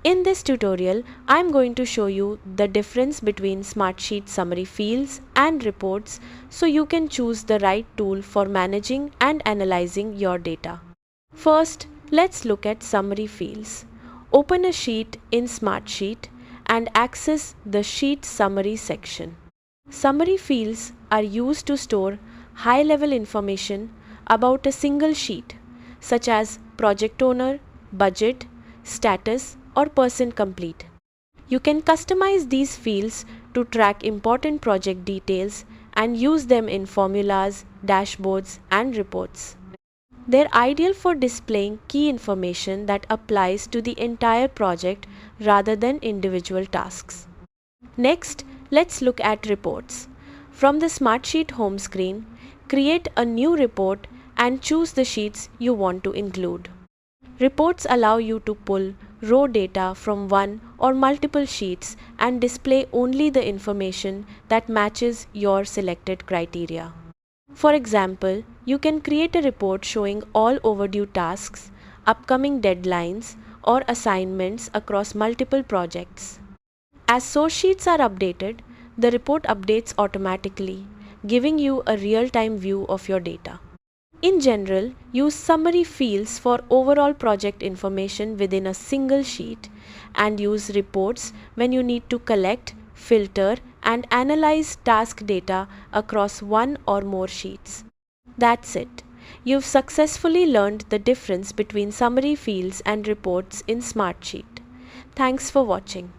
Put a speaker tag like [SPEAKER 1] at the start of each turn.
[SPEAKER 1] In this tutorial, I am going to show you the difference between Smartsheet summary fields and reports so you can choose the right tool for managing and analyzing your data. First, let's look at summary fields. Open a sheet in Smartsheet and access the Sheet Summary section. Summary fields are used to store high-level information about a single sheet, such as project owner, budget, status, or percent complete. You can customize these fields to track important project details and use them in formulas, dashboards, and reports. They're ideal for displaying key information that applies to the entire project rather than individual tasks. Next, let's look at reports. From the Smartsheet home screen, create a new report and choose the sheets you want to include. Reports allow you to pull raw data from one or multiple sheets and display only the information that matches your selected criteria. For example, you can create a report showing all overdue tasks, upcoming deadlines, or assignments across multiple projects. As source sheets are updated, the report updates automatically, giving you a real-time view of your data. In general, use summary fields for overall project information within a single sheet and use reports when you need to collect, filter, and analyze task data across one or more sheets. That's it. You've successfully learned the difference between summary fields and reports in Smartsheet. Thanks for watching.